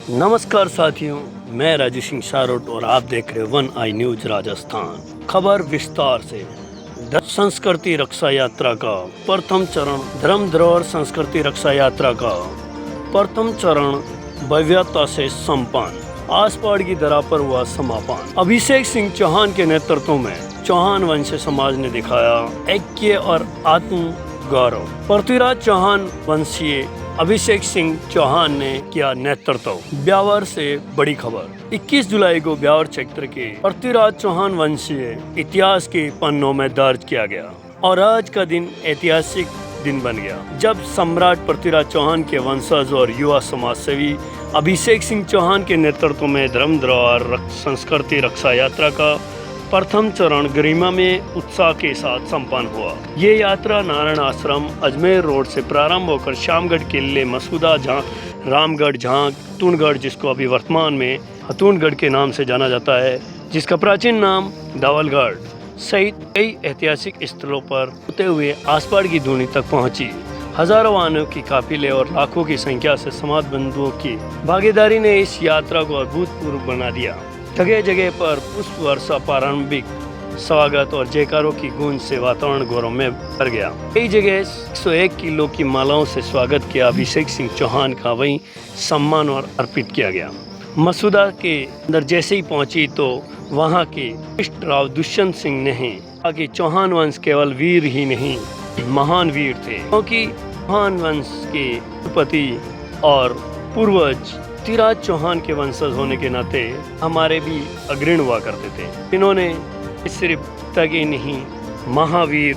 नमस्कार साथियों, मैं राजू सिंह सारोट और आप देख रहे वन आई न्यूज राजस्थान। खबर विस्तार से। संस्कृति रक्षा यात्रा का प्रथम चरण धर्म धरोहर संस्कृति रक्षा यात्रा का प्रथम चरण भव्यता से संपन्न। आसपाड़ की दरा पर हुआ समापन। अभिषेक सिंह चौहान के नेतृत्व में चौहान वंश समाज ने दिखाया ऐक्य और आत्म गौरव। पृथ्वीराज चौहान वंशीय अभिषेक सिंह चौहान ने किया नेतृत्व। ब्यावर से बड़ी खबर। 21 जुलाई को ब्यावर क्षेत्र के पृथ्वीराज चौहान वंशीय इतिहास के पन्नों में दर्ज किया गया और आज का दिन ऐतिहासिक दिन बन गया जब सम्राट पृथ्वीराज चौहान के वंशज और युवा समाज सेवी अभिषेक सिंह चौहान के नेतृत्व में धर्म धरोहर संस्कृति रक्षा यात्रा का प्रथम चरण गरिमा में उत्साह के साथ संपन्न हुआ। ये यात्रा नारायण आश्रम अजमेर रोड से प्रारंभ होकर शामगढ़ किले मसूदा झांक रामगढ़ झांक हथुनगढ़, जिसको अभी वर्तमान में हथुनगढ़ के नाम से जाना जाता है, जिसका प्राचीन नाम धवलगढ़ सहित कई ऐतिहासिक स्थलों पर होते हुए आसपाड़ की धुनी तक पहुंची। हजारों वाहनों की काफिले और लाखों की संख्या से समाज बंधुओं की भागीदारी ने इस यात्रा को अभूतपूर्व बना दिया। जगह जगह पर पुष्प वर्षा, प्रारंभिक स्वागत और जयकारों की गूंज से वातावरण गौरव में भर गया। कई जगह 101 किलो की मालाओं से स्वागत किया अभिषेक सिंह चौहान का वहीं सम्मान और अर्पित किया गया। मसूदा के अंदर जैसे ही पहुंची तो वहां के इष्ट राव दुष्यंत सिंह ने कहा कि चौहान वंश केवल वीर ही नहीं महान वीर थे, क्योंकि चौहान वंश के उत्पत्ति और पूर्वज पृथ्वीराज चौहान के वंशज होने के नाते हमारे भी अग्रणी हुआ करते थे। इन्होंने सिर्फ पिता के नहीं महावीर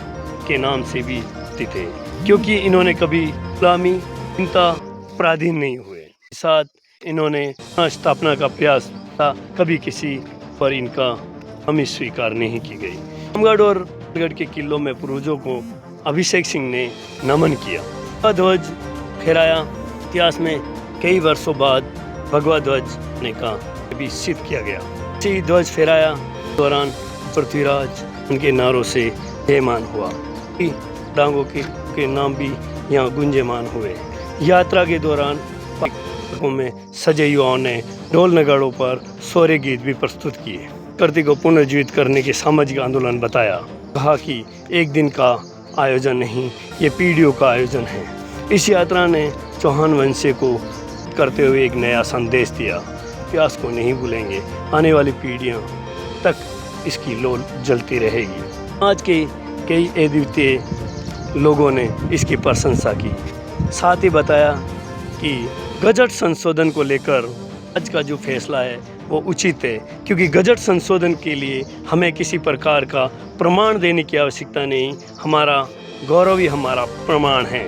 के नाम से भी थे, क्योंकि इन्होंने कभी गुलामी चिंता पराधीन नहीं हुए। साथ इन्होंने स्थापना का प्रयास था, कभी किसी पर इनका हमें स्वीकार नहीं की गई। रामगढ़ और गढ़ के किलों में पूर्वजों को अभिषेक सिंह ने नमन किया। ध्वज फहराया। इतिहास में कई वर्षों बाद भगवा ध्वज ने का भी सिद्ध किया गया। इसी ध्वज फहराया दौरान पृथ्वीराज उनके नारों से जयमान हुआ। डांगों के नाम भी यहाँ गुंजयमान हुए। यात्रा के दौरान में सजे युवाओं ने ढोल नगाड़ों पर शौर्य गीत भी प्रस्तुत किए। कृति को पुनर्जीवित करने के सामाजिक आंदोलन बताया। कहा कि एक दिन का आयोजन नहीं, ये पीढ़ियों का आयोजन है। इस यात्रा ने चौहान वंश को करते हुए एक नया संदेश दिया। इतिहास को नहीं भूलेंगे, आने वाली पीढ़ियां तक इसकी लौ जलती रहेगी। आज के कई अद्वितीय लोगों ने इसकी प्रशंसा की। साथ ही बताया कि गजट संशोधन को लेकर आज का जो फैसला है वो उचित है, क्योंकि गजट संशोधन के लिए हमें किसी प्रकार का प्रमाण देने की आवश्यकता नहीं। हमारा गौरव ही हमारा प्रमाण है।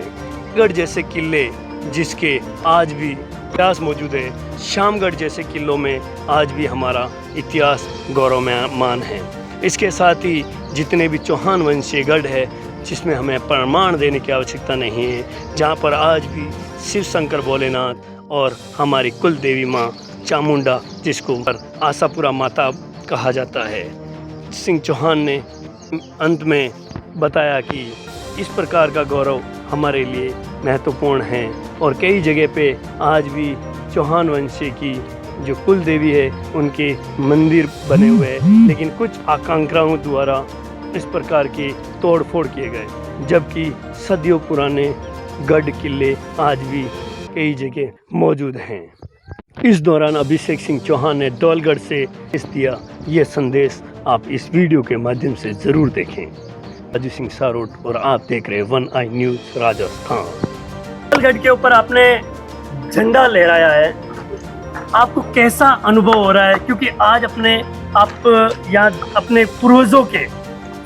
गढ़ जैसे किले जिसके आज भी इतिहास मौजूद है, शामगढ़ जैसे किलों में आज भी हमारा इतिहास गौरवमान है। इसके साथ ही जितने भी चौहान वंशीय गढ़ है जिसमें हमें प्रमाण देने की आवश्यकता नहीं है, जहाँ पर आज भी शिव शंकर भोलेनाथ और हमारी कुल देवी माँ चामुंडा, जिसको पर आशापुरा माता कहा जाता है। सिंह चौहान ने अंत में बताया कि इस प्रकार का गौरव हमारे लिए महत्वपूर्ण है और कई जगह पे आज भी चौहान वंशी की जो कुल देवी है उनके मंदिर बने हुए हैं, लेकिन कुछ आकांक्षाओं द्वारा इस प्रकार के तोड़ फोड़ किए गए, जबकि सदियों पुराने गढ़ किले आज भी कई जगह मौजूद हैं। इस दौरान अभिषेक सिंह चौहान ने धवलगढ़ से इस दिया ये संदेश आप इस वीडियो के माध्यम से ज़रूर देखें। राजू सिंह सारोट और आप देख रहे वन आई न्यूज राजस्थान। धवलगढ़ के ऊपर आपने झंडा लहराया है, आपको कैसा अनुभव हो रहा है? क्योंकि आज आप यहाँ अपने पूर्वजों के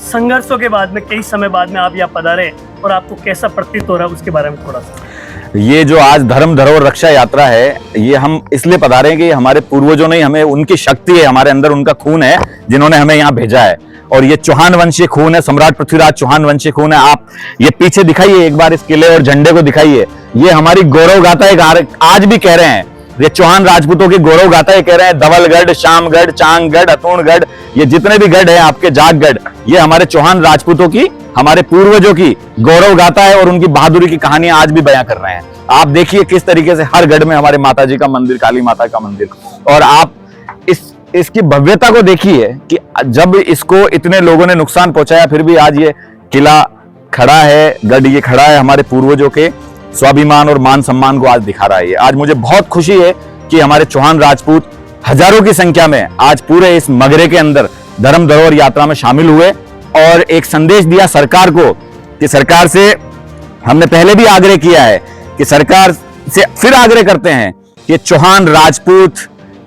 संघर्षों के बाद में कई समय बाद में आप यहाँ पधारे और आपको कैसा प्रतीत हो रहा है उसके बारे में थोड़ा सा। ये जो आज धर्म धरोहर रक्षा यात्रा है, ये हम इसलिए पधारे हैं कि हमारे पूर्वजों ने हमें, उनकी शक्ति है हमारे अंदर, उनका खून है जिन्होंने हमें यहाँ भेजा है और ये चौहान वंशीय खून है, सम्राट पृथ्वीराज चौहान वंशीय खून है। आप ये पीछे दिखाइए एक बार, इस किले और झंडे को दिखाइए। ये हमारी गौरव गाथा है, आज भी कह रहे हैं, ये चौहान राजपूतों की गौरव गाथा है, कह रहे हैं धवलगढ़, शामगढ़, चांगगढ़, हथुनगढ़, ये जितने भी गढ़ हैं आपके जागगढ़, ये हमारे चौहान राजपूतों की, हमारे पूर्वजों की गौरव गाथा है और उनकी बहादुरी की कहानियां आज भी बयां कर रहे हैं। आप देखिए किस तरीके से हर गढ़ में हमारे माता जी का मंदिर, काली माता का मंदिर, और आप इसकी भव्यता को देखिए कि जब इसको इतने लोगों ने नुकसान पहुंचाया फिर भी आज ये किला खड़ा है, गढ़ ये खड़ा है, हमारे पूर्वजों के स्वाभिमान और मान सम्मान को आज दिखा रहा है। आज मुझे बहुत खुशी है कि हमारे चौहान राजपूत हजारों की संख्या में आज पूरे इस मगरे के अंदर धर्म धरोहर यात्रा में शामिल हुए और एक संदेश दिया सरकार को कि सरकार से हमने पहले भी आग्रह किया है कि सरकार से फिर आग्रह करते हैं कि चौहान राजपूत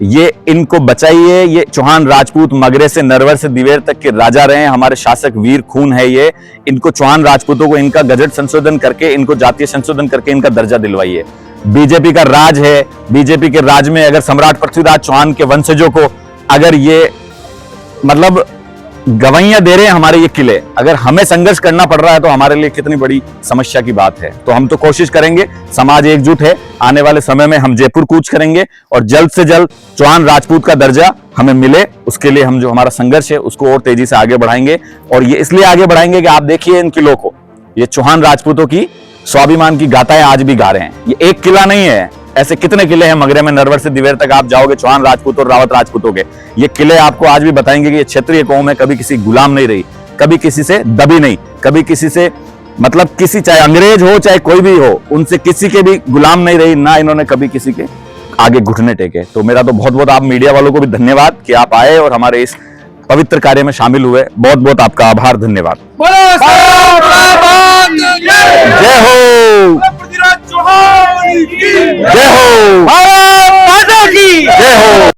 ये इनको बचाइए। ये चौहान राजपूत मगरे से नरवर से दिवेर तक के राजा रहे हैं, हमारे शासक वीर खून है ये। इनको चौहान राजपूतों को इनका गजट संशोधन करके, इनको जातीय संशोधन करके इनका दर्जा दिलवाइए। बीजेपी का राज है, बीजेपी के राज में अगर सम्राट पृथ्वीराज चौहान के वंशजों को अगर ये मतलब गवाहियां दे रहे हैं हमारे ये किले, अगर हमें संघर्ष करना पड़ रहा है तो हमारे लिए कितनी बड़ी समस्या की बात है। तो हम तो कोशिश करेंगे, समाज एकजुट है, आने वाले समय में हम जयपुर कूच करेंगे और जल्द से जल्द चौहान राजपूत का दर्जा हमें मिले, उसके लिए हम जो हमारा संघर्ष है उसको और तेजी से आगे बढ़ाएंगे। और ये इसलिए आगे बढ़ाएंगे कि आप देखिए इन किलों को, ये चौहान राजपूतों की स्वाभिमान की गाथाएं आज भी गा रहे हैं। ये एक किला नहीं है, ऐसे कितने किले हैं मगरे में, नरवर से दिवेर तक आप जाओगे चौहान राजपूत और रावत राजपूतों के, ये किले आपको आज भी बताएंगे कि ये क्षेत्रीय कौम है, कभी किसी गुलाम नहीं रही, कभी किसी से दबी नहीं, कभी किसी से मतलब किसी, चाहे अंग्रेज हो चाहे कोई भी हो, उनसे किसी के भी गुलाम नहीं रही, ना इन्होंने कभी किसी के आगे घुटने टेके। तो मेरा तो बहुत बहुत आप मीडिया वालों को भी धन्यवाद कि आप आए और हमारे इस पवित्र कार्य में शामिल हुए। बहुत बहुत आपका आभार, धन्यवाद। जय हो, पृथ्वीराज चौहान की जय हो, भारत माता की जय हो।